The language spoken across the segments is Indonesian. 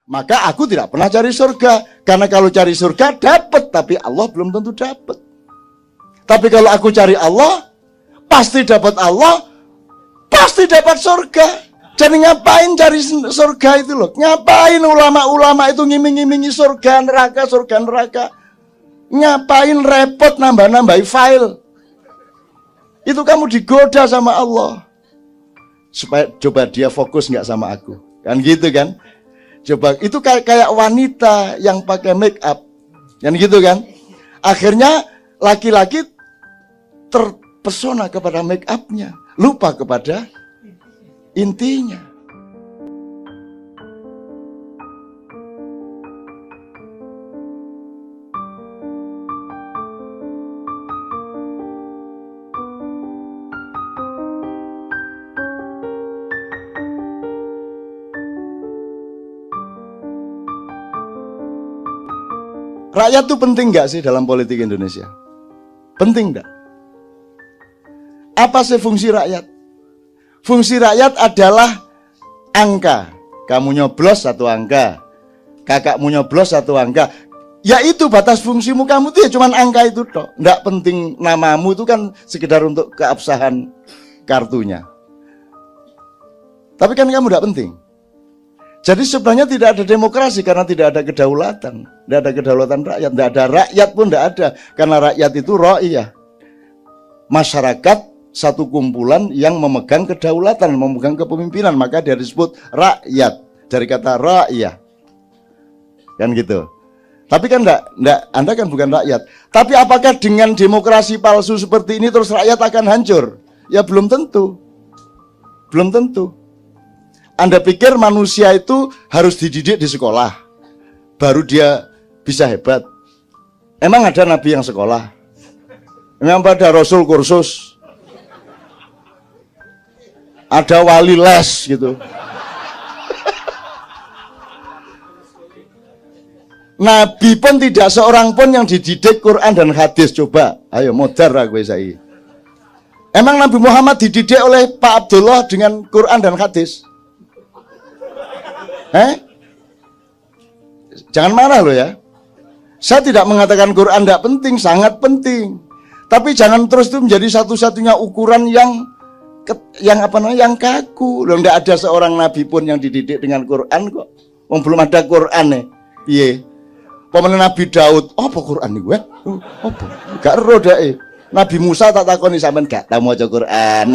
Maka aku tidak pernah cari surga. Karena kalau cari surga dapat, tapi Allah belum tentu dapat. Tapi kalau aku cari Allah, pasti dapat Allah, pasti dapat surga. Jadi ngapain cari surga itu loh? Ngapain ulama-ulama itu ngiming-ngimingi surga neraka, surga neraka? Ngapain repot nambah-nambahi file? Itu kamu digoda sama Allah. Supaya coba dia fokus nggak sama aku. Kan gitu kan? Coba itu kayak wanita yang pakai make up. Kan gitu kan? Akhirnya laki-laki terpesona kepada make upnya, lupa kepada intinya. Rakyat itu penting nggak sih dalam politik Indonesia? Penting nggak? Apa sih fungsi rakyat? Fungsi rakyat adalah angka. Kamu nyoblos 1 angka, kakakmu nyoblos 1 angka. Ya itu batas fungsimu, kamu tuh ya cuman angka itu toh. Nggak penting namamu, itu kan sekedar untuk keabsahan kartunya. Tapi kan kamu nggak penting. Jadi sebenarnya tidak ada demokrasi karena tidak ada kedaulatan. Tidak ada kedaulatan rakyat. Tidak ada rakyat pun tidak ada. Karena rakyat itu ra'iyah. Masyarakat satu kumpulan yang memegang kedaulatan, memegang kepemimpinan. Maka dia disebut rakyat. Dari kata ra'iyah. Kan gitu. Tapi kan enggak, Anda kan bukan rakyat. Tapi apakah dengan demokrasi palsu seperti ini terus rakyat akan hancur? Ya belum tentu. Belum tentu. Anda pikir manusia itu harus dididik di sekolah, baru dia bisa hebat? Emang ada nabi yang sekolah? Emang ada rasul kursus? Ada wali les gitu? Nabi pun tidak seorang pun yang dididik Quran dan hadis. Coba, ayo modar aku saya. Emang Nabi Muhammad dididik oleh Pak Abdullah dengan Quran dan hadis? Jangan marah loh ya. Saya tidak mengatakan Quran tidak penting, sangat penting. Tapi jangan terus itu menjadi satu-satunya ukuran yang kaku. Loh, tidak ada seorang nabi pun yang dididik dengan Quran kok. Belum ada Quran nih. Iya. Pemenang Nabi Daud, apa Quran nih gue? Apa? Gak roda Nabi Musa tak takoni sampean gak tahu maca Quran.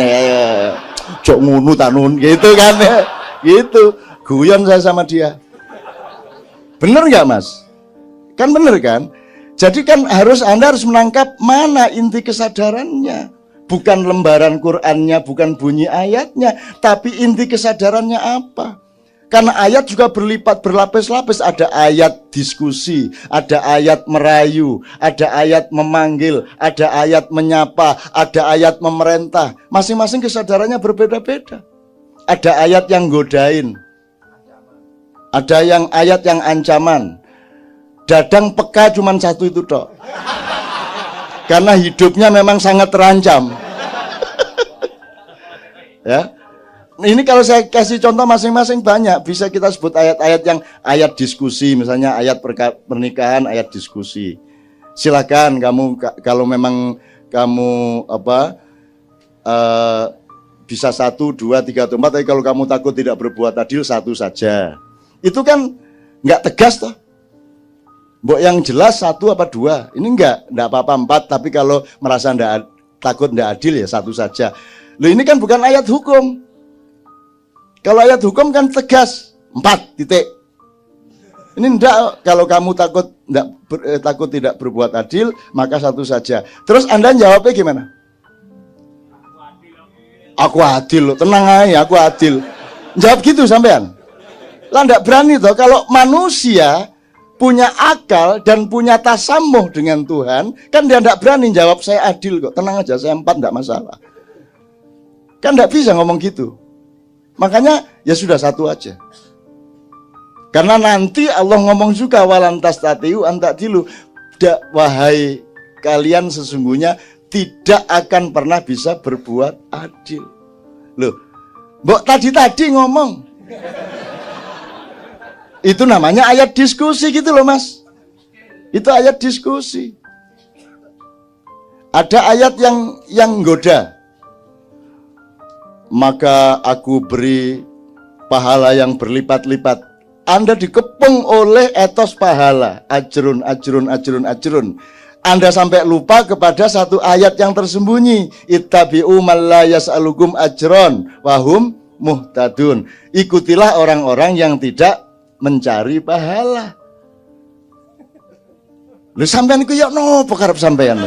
Cok ngunu tanun gitu kan ya. Gitu. Guyon saya sama dia. Bener nggak mas? Kan bener kan? Jadi kan Anda harus menangkap mana inti kesadarannya. Bukan lembaran Qur'annya, bukan bunyi ayatnya, tapi inti kesadarannya apa? Karena ayat juga berlipat, berlapis-lapis. Ada ayat diskusi, ada ayat merayu, ada ayat memanggil, ada ayat menyapa, ada ayat memerintah. Masing-masing kesadarannya berbeda-beda. Ada ayat yang godain, ada yang ayat yang ancaman. Dadang peka cuman satu itu tok. Karena hidupnya memang sangat terancam. Ya. Ini kalau saya kasih contoh masing-masing banyak. Bisa kita sebut ayat-ayat yang ayat diskusi, misalnya ayat pernikahan, ayat diskusi. Silakan kamu kalau memang kamu bisa 1, 2, 3, 4. Tapi kalau kamu takut tidak berbuat adil, 1 saja. Itu kan nggak tegas toh. Mbok yang jelas 1 apa 2. Ini enggak apa-apa 4. Tapi kalau merasa takut nggak adil ya 1 saja. Loh ini kan bukan ayat hukum. Kalau ayat hukum kan tegas 4 titik. Ini enggak. Kalau kamu takut tidak berbuat adil, maka 1 saja. Terus Anda jawabnya gimana? Aku adil loh, tenang aja, aku adil. Jawab gitu sampean. Lah enggak berani toh. Kalau manusia punya akal dan punya tasamuh dengan Tuhan, kan dia enggak berani jawab saya adil kok. Tenang aja, saya 4 enggak masalah. Kan enggak bisa ngomong gitu. Makanya ya sudah 1 aja. Karena nanti Allah ngomong juga walantas tatiu antadilu. Wahai kalian sesungguhnya tidak akan pernah bisa berbuat adil. Loh, mbok tadi ngomong Itu namanya ayat diskusi gitu loh Mas. Itu ayat diskusi. Ada ayat yang goda. Maka aku beri pahala yang berlipat-lipat. Anda dikepung oleh etos pahala. Ajrun, ajrun, ajrun, ajrun. Anda sampai lupa kepada satu ayat yang tersembunyi. Ittabi'u man la yas'alukum ajron wahum muhtadun. Ikutilah orang-orang yang tidak mencari pahala. Lu sampean iku ya nopo karep sampean?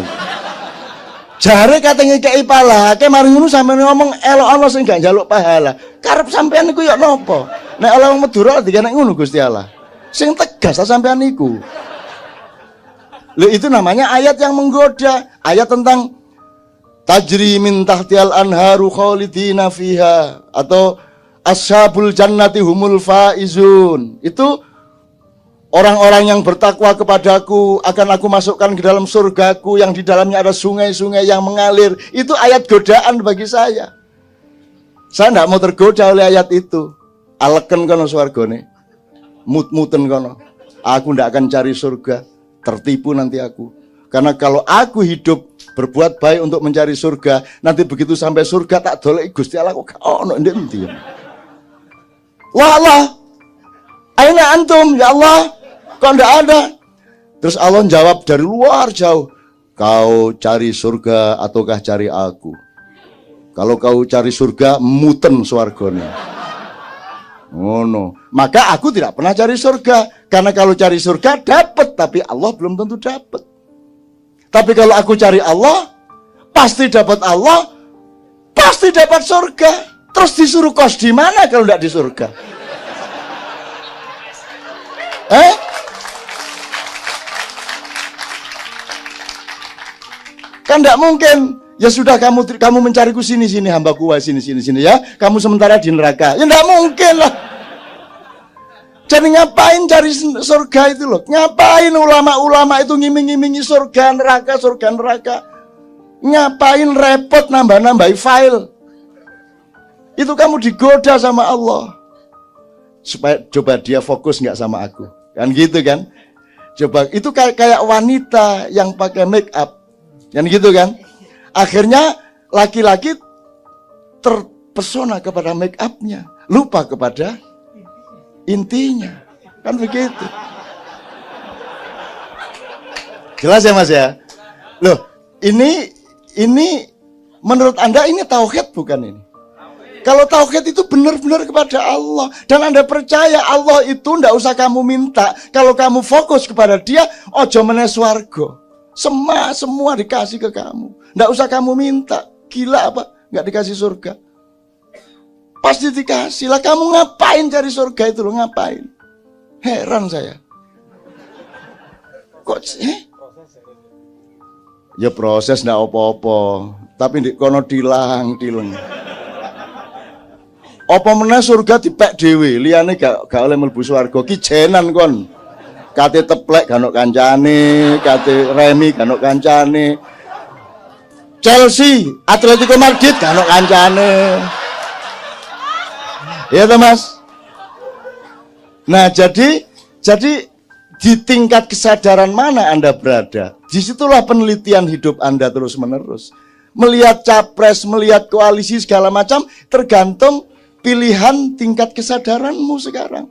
Jare katanya kei pahala, kayak mari ngono sampean ngomong elok Allah sing gak njaluk pahala. Karep sampean iku ya nopo? Nek Allah Madura dikene ngono Gusti Allah. Sing tegas ta sampean iku. Lho itu namanya ayat yang menggoda, ayat tentang tajri min tahtial anharu khalidina fiha atau ashabul jannati humul faizun. Itu orang-orang yang bertakwa kepadaku akan aku masukkan ke dalam surgaku yang di dalamnya ada sungai-sungai yang mengalir. Itu ayat godaan bagi saya. Saya tidak mau tergoda oleh ayat itu. Aleken kono swargane. Mut-muten kono. Aku tidak akan cari surga. Tertipu nanti aku. Karena kalau aku hidup berbuat baik untuk mencari surga, nanti begitu sampai surga tak dolek Gusti Allah kok ono endi. Wah Allah, aina antum ya Allah, kok ndak ada? Terus Allah jawab dari luar jauh, kau cari surga ataukah cari aku? Kalau kau cari surga, muten swargane. Oh no, maka aku tidak pernah cari surga, karena kalau cari surga dapat, tapi Allah belum tentu dapat. Tapi kalau aku cari Allah, pasti dapat Allah, pasti dapat surga. Terus disuruh kos di mana kalau tidak di surga? Kan tidak mungkin. Ya sudah kamu mencariku sini hambaku sini ya. Kamu sementara di neraka. Ya tidak mungkin lah. Jadi ngapain cari surga itu loh? Ngapain ulama-ulama itu ngiming-ngimingi surga neraka? Ngapain repot nambah-nambahi file? Itu kamu digoda sama Allah. Supaya coba dia fokus nggak sama aku. Kan gitu kan? Coba itu kayak wanita yang pakai make up. Kan gitu kan? Akhirnya laki-laki terpesona kepada make upnya, lupa kepada intinya. Kan begitu. Jelas ya Mas ya? Loh, ini menurut Anda ini tauhid bukan ini? Kalau tauhid itu benar-benar kepada Allah dan Anda percaya Allah itu ndak usah kamu minta. Kalau kamu fokus kepada Dia, ojo meneh swarga. Semua dikasih ke kamu. Nggak usah kamu minta. Gila apa? Nggak dikasih surga. Pasti dikasih lah. Kamu ngapain cari surga itu loh? Ngapain? Heran saya. Kok Ya proses nggak apa-apa. Tapi di kono tilang. Apa meneh surga dipek dhewe, liyane gak oleh mlebu swarga. Ki jenan kon. Kate teplek ganok kancane, kate remi ganok kancane. Chelsea, Atletico Madrid ganok kancane. Ya toh Mas? Nah, jadi di tingkat kesadaran mana Anda berada? Disitulah penelitian hidup Anda terus-menerus. Melihat capres, melihat koalisi segala macam tergantung pilihan tingkat kesadaranmu sekarang.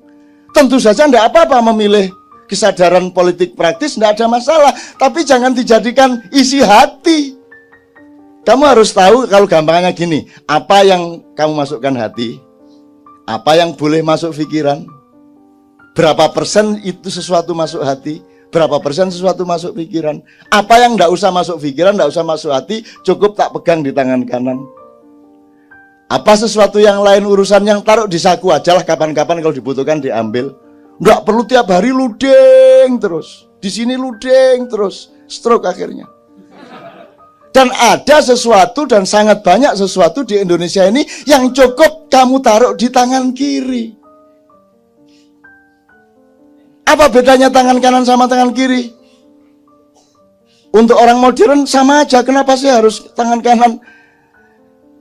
Tentu saja tidak apa-apa memilih kesadaran politik praktis, tidak ada masalah. Tapi jangan dijadikan isi hati. Kamu harus tahu kalau gampangnya gini, apa yang kamu masukkan hati, apa yang boleh masuk pikiran, berapa persen itu sesuatu masuk hati, berapa persen sesuatu masuk pikiran, apa yang tidak usah masuk pikiran, tidak usah masuk hati, cukup tak pegang di tangan kanan. Apa sesuatu yang lain urusan yang taruh di saku aja lah, kapan-kapan kalau dibutuhkan diambil. Nggak perlu tiap hari ludeng terus. Di sini ludeng terus. Stroke akhirnya. Dan ada sesuatu dan sangat banyak sesuatu di Indonesia ini yang cukup kamu taruh di tangan kiri. Apa bedanya tangan kanan sama tangan kiri? Untuk orang modern sama aja. Kenapa sih harus tangan kanan?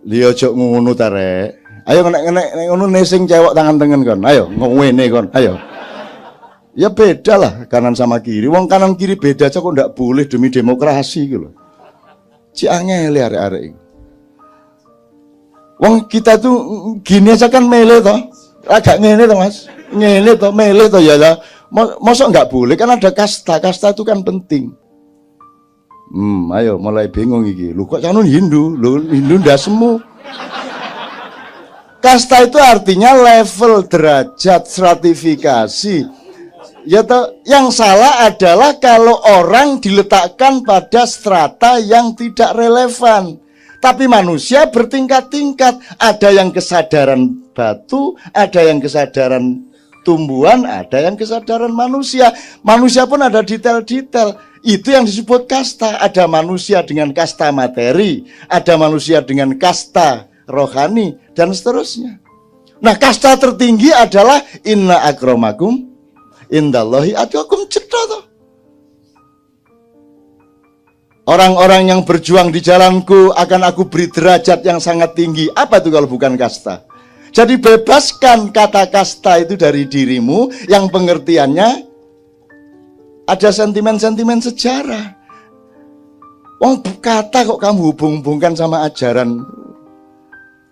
Liyo cok ngono ta rek. Ayo nek ngono nesing cewek tangan tengen kon. Ayo ngene kon. Ayo. Ya beda lah kanan sama kiri. Wong kanan kiri beda aja kok ndak boleh demi demokrasi gitu loh. Ci angel arek-arek. Wong kita tuh gini aja kan mele toh. Agak ngene toh Mas. Ngene toh mele toh ya. Mosok nggak boleh kan ada kasta. Kasta itu kan penting. Ayo mulai bingung iki. Lu kok canun Hindu? Lu Hindu ndak semu. Kasta itu artinya level, derajat, stratifikasi. Ya toh, yang salah adalah kalau orang diletakkan pada strata yang tidak relevan. Tapi manusia bertingkat-tingkat. Ada yang kesadaran batu, ada yang kesadaran tumbuhan, ada yang kesadaran manusia. Manusia pun ada detail-detail. Itu yang disebut kasta. Ada manusia dengan kasta materi, ada manusia dengan kasta rohani, dan seterusnya. Nah, kasta tertinggi adalah inna akramakum indallahi atqakum cetha toh. Orang-orang yang berjuang di jalanku akan aku beri derajat yang sangat tinggi. Apa itu kalau bukan kasta? Jadi bebaskan kata kasta itu dari dirimu yang pengertiannya ada sentimen-sentimen sejarah. Wong kata kok kamu hubung-hubungkan sama ajaran.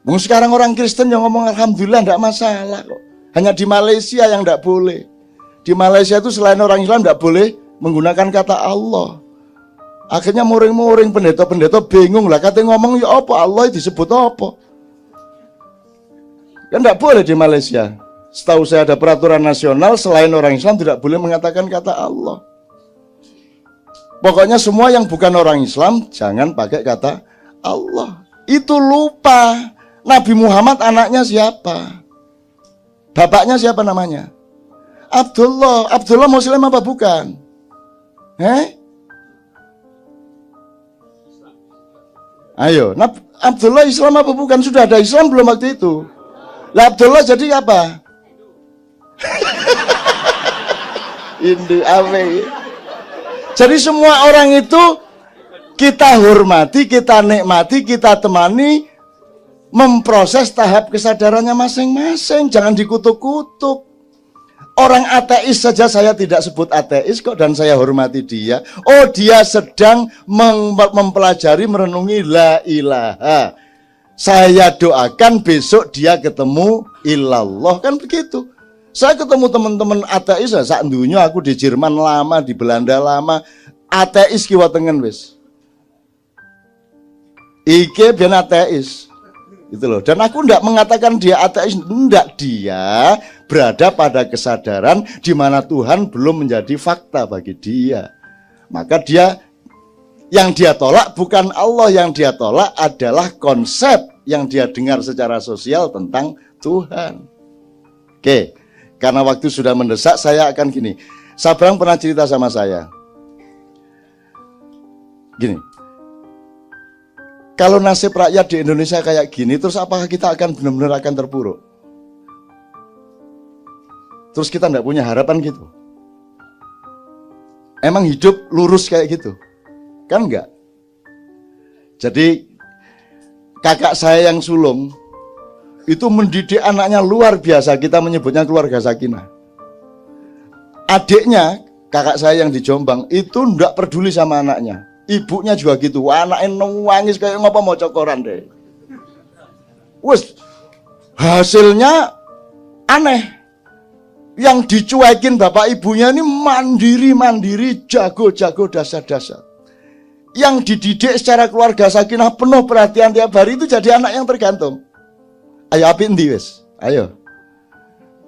Sekarang orang Kristen yang ngomong alhamdulillah tidak masalah kok. Hanya di Malaysia yang tidak boleh. Di Malaysia itu selain orang Islam tidak boleh menggunakan kata Allah. Akhirnya muring-muring pendeta-pendeta bingung lah. Katanya ngomong ya apa Allah disebut apa. Kan tidak boleh di Malaysia. Setahu saya ada peraturan nasional selain orang Islam tidak boleh mengatakan kata Allah. Pokoknya semua yang bukan orang Islam jangan pakai kata Allah. Itu lupa. Nabi Muhammad anaknya siapa? Bapaknya siapa namanya? Abdullah. Abdullah Muslim apa bukan? Ayo, Abdullah Islam apa bukan? Sudah ada Islam belum waktu itu? Lah Abdullah jadi apa? Hindu ame. Jadi semua orang itu kita hormati, kita nikmati, kita temani, memproses tahap kesadarannya masing-masing. Jangan dikutuk-kutuk. Orang ateis saja saya tidak sebut ateis kok, dan saya hormati dia. Oh, dia sedang mempelajari, merenungi la ilaha. Saya doakan besok dia ketemu ilallah. Kan begitu. Saya ketemu teman-teman ateis, sak dunya aku di Jerman lama, di Belanda lama. Ateis kiwa tengen wis. Ike ben ateis. Gitu loh. Dan aku tidak mengatakan dia ateis, enggak, dia berada pada kesadaran di mana Tuhan belum menjadi fakta bagi dia. Maka dia yang dia tolak bukan Allah, yang dia tolak adalah konsep yang dia dengar secara sosial tentang Tuhan. Oke, karena waktu sudah mendesak, saya akan gini. Sabrang pernah cerita sama saya. Gini. Kalau nasib rakyat di Indonesia kayak gini, terus apakah kita akan benar-benar akan terpuruk? Terus kita nggak punya harapan gitu? Emang hidup lurus kayak gitu? Kan enggak? Jadi kakak saya yang sulung itu mendidik anaknya luar biasa. Kita menyebutnya keluarga sakinah. Adiknya, kakak saya yang di Jombang, itu nggak peduli sama anaknya. Ibunya juga gitu, anaknya nangis kayak ngapa mau cokoran deh. Wes, hasilnya aneh. Yang dicuekin bapak ibunya ini mandiri-mandiri, jago-jago, dasar-dasar. Yang dididik secara keluarga sakinah penuh perhatian tiap hari itu jadi anak yang tergantung. Ayo api endi wes, ayo.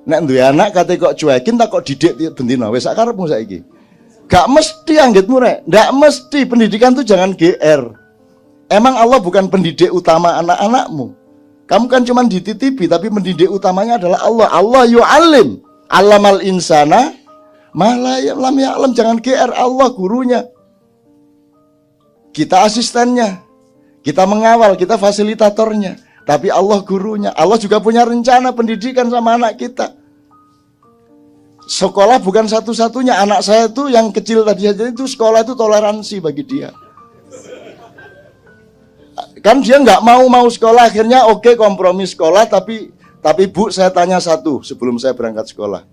Nek duwe anak kate kok cuekin tak kok didik bendina wes sakarepmu saiki. Gak mesti anggitmu rek, gak mesti. Pendidikan tuh jangan GR. Emang Allah bukan pendidik utama anak-anakmu. Kamu kan cuma dititipi, tapi pendidik utamanya adalah Allah. Allah yu'alim, alamal insana malah lam ya'lam. Jangan GR, Allah gurunya. Kita asistennya, kita mengawal, kita fasilitatornya. Tapi Allah gurunya. Allah juga punya rencana pendidikan sama anak kita. Sekolah bukan satu-satunya. Anak saya tuh yang kecil tadi aja itu sekolah itu toleransi bagi dia. Kan dia nggak mau sekolah, akhirnya oke, kompromi sekolah. Tapi Bu, saya tanya satu sebelum saya berangkat sekolah,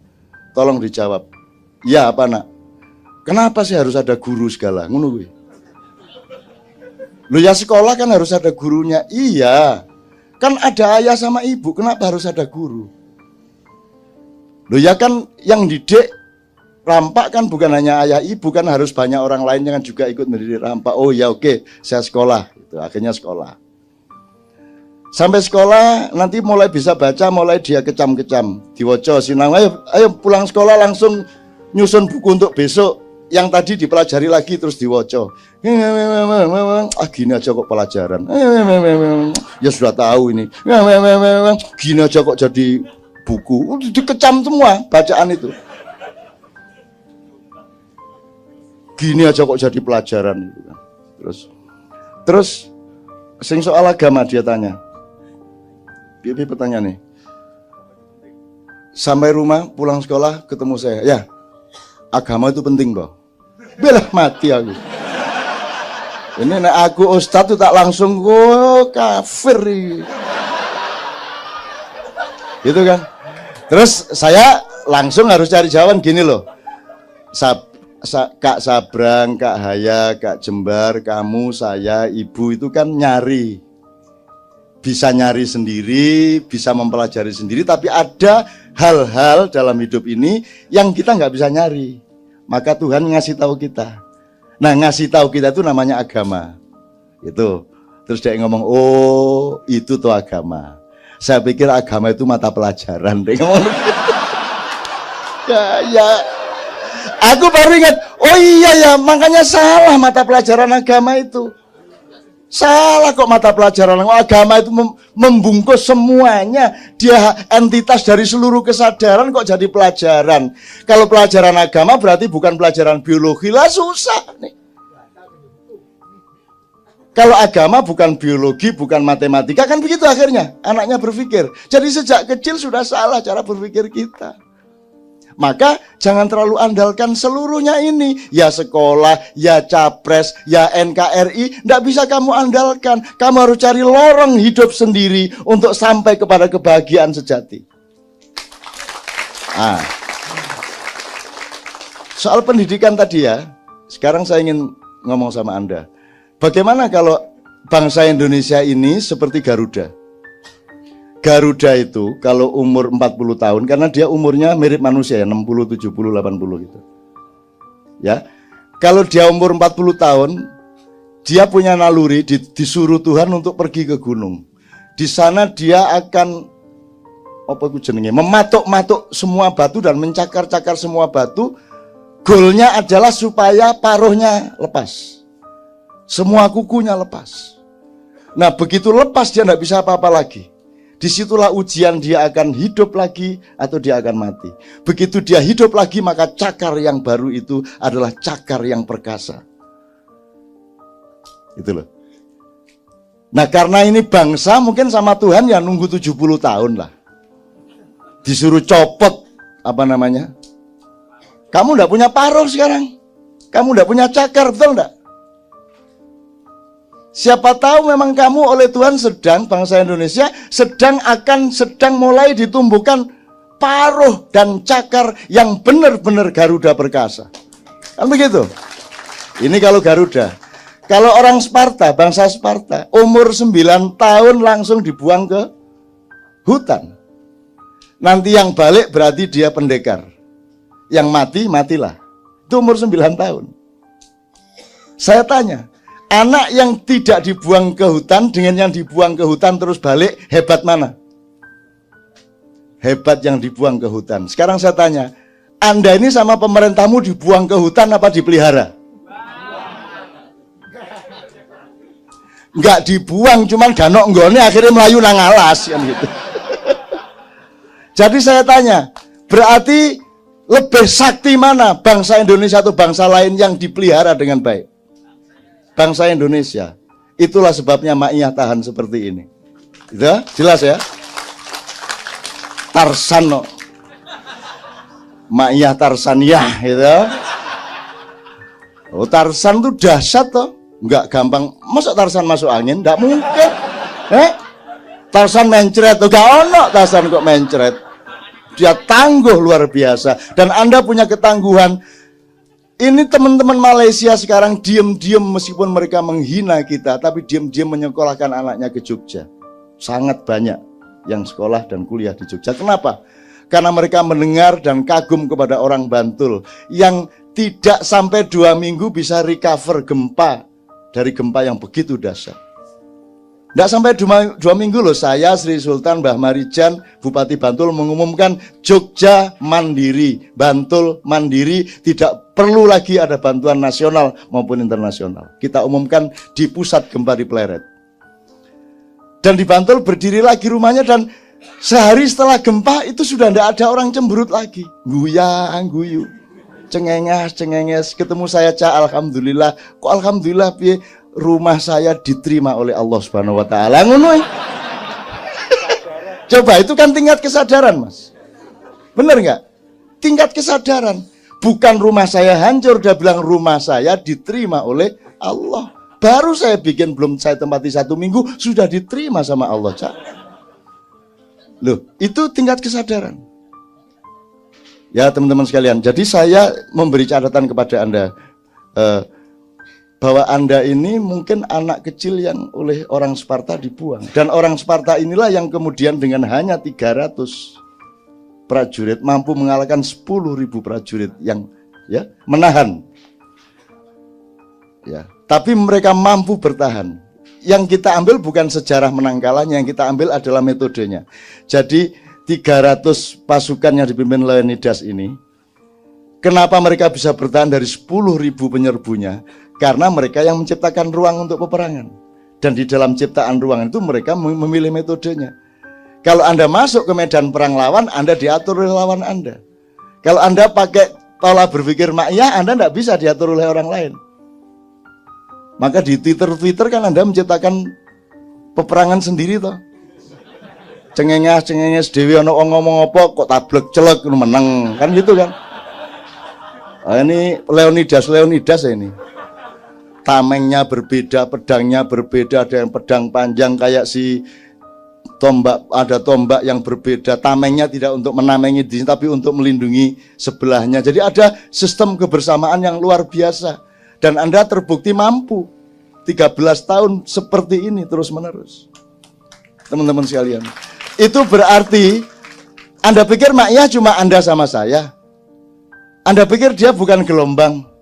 tolong dijawab. Ya apa nak? Kenapa sih harus ada guru segala? Ngono kuwi. Loh ya sekolah kan harus ada gurunya. Iya. Kan ada ayah sama ibu, kenapa harus ada guru? Loh ya kan yang didik rampak kan bukan hanya ayah ibu, kan harus banyak orang lain yang juga ikut mendidik rampak. Oh ya oke, saya sekolah. Gitu. Akhirnya sekolah. Sampai sekolah nanti mulai bisa baca, mulai dia kecam-kecam, diwoco sinang. Ayo pulang sekolah langsung nyusun buku untuk besok. Yang tadi dipelajari lagi terus diwoco. Gini aja kok pelajaran. Ya sudah tahu ini. Gini aja kok jadi buku. Dikecam semua bacaan itu. Gini aja kok jadi pelajaran itu kan. Terus sing soal agama dia tanya. Bibi pertanyaan nih. Sampai rumah pulang sekolah ketemu saya. Ya, agama itu penting, Bang. Belah mati aku. Ini nek aku ustadz tuh tak langsung kafir. Gitu kan. Terus saya langsung harus cari jawaban gini loh. Kak Sabrang, Kak Haya, Kak Jembar, kamu, saya, ibu itu kan nyari. Bisa nyari sendiri, bisa mempelajari sendiri, tapi ada hal-hal dalam hidup ini yang kita nggak bisa nyari. Maka Tuhan ngasih tahu kita. Nah, ngasih tahu kita itu namanya agama. Itu. Terus dia ngomong, oh itu tuh agama. Saya pikir agama itu mata pelajaran. Dia ngomong. ya. Aku baru ingat, oh iya ya, makanya salah mata pelajaran agama itu. Salah kok mata pelajaran agama itu membungkus semuanya. Dia entitas dari seluruh kesadaran kok jadi pelajaran. Kalau pelajaran agama berarti bukan pelajaran biologi lah, susah nih. Kalau agama bukan biologi, bukan matematika, kan begitu akhirnya anaknya berpikir. Jadi sejak kecil sudah salah cara berpikir kita. Maka jangan terlalu andalkan seluruhnya ini. Ya sekolah, ya capres, ya NKRI. Tidak bisa kamu andalkan. Kamu harus cari lorong hidup sendiri untuk sampai kepada kebahagiaan sejati. Soal pendidikan tadi ya. Sekarang saya ingin ngomong sama Anda. Bagaimana kalau bangsa Indonesia ini seperti Garuda? Garuda itu kalau umur 40 tahun, karena dia umurnya mirip manusia ya, 60, 70, 80 gitu. Ya. Kalau dia umur 40 tahun, dia punya naluri, disuruh Tuhan untuk pergi ke gunung. Di sana dia akan mematuk-matuk semua batu dan mencakar-cakar semua batu. Goalnya adalah supaya paruhnya lepas. Semua kukunya lepas. Nah, begitu lepas dia tidak bisa apa-apa lagi. Disitulah ujian dia akan hidup lagi atau dia akan mati. Begitu dia hidup lagi, maka cakar yang baru itu adalah cakar yang perkasa. Itu loh. Nah, karena ini bangsa mungkin sama Tuhan ya nunggu 70 tahun lah. Disuruh copot kamu enggak punya paruh sekarang. Kamu enggak punya cakar, betul enggak? Siapa tahu memang kamu oleh Tuhan bangsa Indonesia sedang mulai ditumbuhkan paruh dan cakar yang benar-benar Garuda perkasa. Kan begitu? Ini kalau Garuda. Kalau orang Sparta, bangsa Sparta, umur 9 tahun langsung dibuang ke hutan. Nanti yang balik berarti dia pendekar. Yang mati, matilah. Itu umur 9 tahun. Saya tanya, anak yang tidak dibuang ke hutan dengan yang dibuang ke hutan terus balik, hebat mana? Hebat yang dibuang ke hutan. Sekarang saya tanya, Anda ini sama pemerintahmu dibuang ke hutan apa dipelihara? Enggak dibuang, cuman ganok nggone akhirnya melayu nang alas kan gitu. Jadi saya tanya, berarti lebih sakti mana bangsa Indonesia atau bangsa lain yang dipelihara dengan baik? Bangsa Indonesia. Itulah sebabnya Ma'iyah tahan seperti ini. Gitu? Jelas ya? Tarsan no. Ma'iyah Tarsaniyah gitu. Oh, Tarsan tuh dahsyat toh. Enggak gampang. Masa Tarsan masuk angin? Enggak mungkin. Tarsan mencret. Enggak ono Tarsan kok mencret. Dia tangguh luar biasa. Dan Anda punya ketangguhan. Ini teman-teman Malaysia sekarang diam-diam meskipun mereka menghina kita, tapi diam-diam menyekolahkan anaknya ke Jogja. Sangat banyak yang sekolah dan kuliah di Jogja. Kenapa? Karena mereka mendengar dan kagum kepada orang Bantul yang tidak sampai 2 minggu bisa recover gempa dari gempa yang begitu dahsyat. Tidak sampai 2 minggu loh, saya Sri Sultan Mbah Marijan Bupati Bantul mengumumkan Jogja mandiri, Bantul mandiri, tidak perlu lagi ada bantuan nasional maupun internasional. Kita umumkan di pusat gempa di Pleret. Dan di Bantul berdiri lagi rumahnya, dan sehari setelah gempa itu sudah tidak ada orang cemberut lagi. Guyang guyu, cengenges, ketemu saya alhamdulillah. Kok alhamdulillah piye? Rumah saya diterima oleh Allah Subhanahu wa taala. Ngono. Coba, itu kan tingkat kesadaran, Mas. Bener nggak? Tingkat kesadaran. Bukan rumah saya hancur, dia bilang rumah saya diterima oleh Allah. Baru saya bikin, belum saya tempati 1 minggu, sudah diterima sama Allah, Cak. Loh, itu tingkat kesadaran. Ya teman-teman sekalian, jadi saya memberi catatan kepada Anda, bahwa Anda ini mungkin anak kecil yang oleh orang Sparta dibuang. Dan orang Sparta inilah yang kemudian dengan hanya 300 prajurit mampu mengalahkan 10.000 prajurit yang menahan. Ya, tapi mereka mampu bertahan. Yang kita ambil bukan sejarah menang kalahnya, yang kita ambil adalah metodenya. Jadi 300 pasukan yang dipimpin Leonidas ini, kenapa mereka bisa bertahan dari 10.000 penyerbunya? Karena mereka yang menciptakan ruang untuk peperangan. Dan di dalam ciptaan ruang itu mereka memilih metodenya. Kalau Anda masuk ke medan perang lawan, Anda diatur oleh lawan Anda. Kalau Anda pakai pola berpikir makyah, Anda tidak bisa diatur oleh orang lain. Maka di Twitter kan Anda menciptakan peperangan sendiri toh. Cengenges dewi ono ngomong apa kok tablek celek menang, kan gitu kan. Nah, ini Leonidas ini. Tamengnya berbeda, pedangnya berbeda, ada yang pedang panjang kayak si tombak, ada tombak yang berbeda. Tamengnya tidak untuk menamengi diri, tapi untuk melindungi sebelahnya. Jadi ada sistem kebersamaan yang luar biasa. Dan Anda terbukti mampu 13 tahun seperti ini terus menerus. Teman-teman sekalian, itu berarti Anda pikir makyah cuma Anda sama saya. Anda pikir dia bukan gelombang.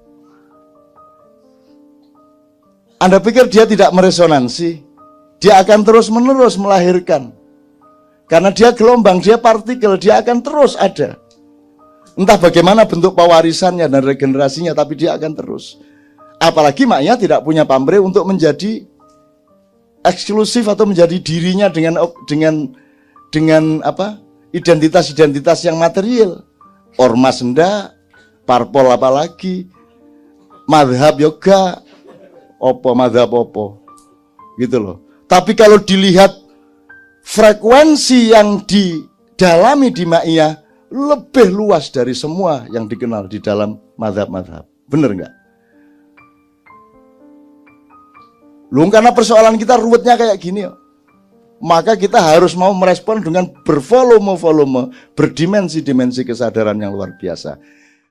Anda pikir dia tidak meresonansi. Dia akan terus menerus melahirkan. Karena dia gelombang, dia partikel, dia akan terus ada. Entah bagaimana bentuk pewarisannya dan regenerasinya, tapi dia akan terus. Apalagi maknya tidak punya pamrih untuk menjadi eksklusif atau menjadi dirinya dengan apa? Identitas-identitas yang material. Ormas enggak, parpol apalagi, madhab yoga, madhab gitu loh. Tapi kalau dilihat frekuensi yang didalami di Ma'iyah lebih luas dari semua yang dikenal di dalam madhab-madhab. Bener nggak? Loh, karena persoalan kita ruwetnya kayak gini, maka kita harus mau merespon dengan bervolume-volume, berdimensi-dimensi kesadaran yang luar biasa.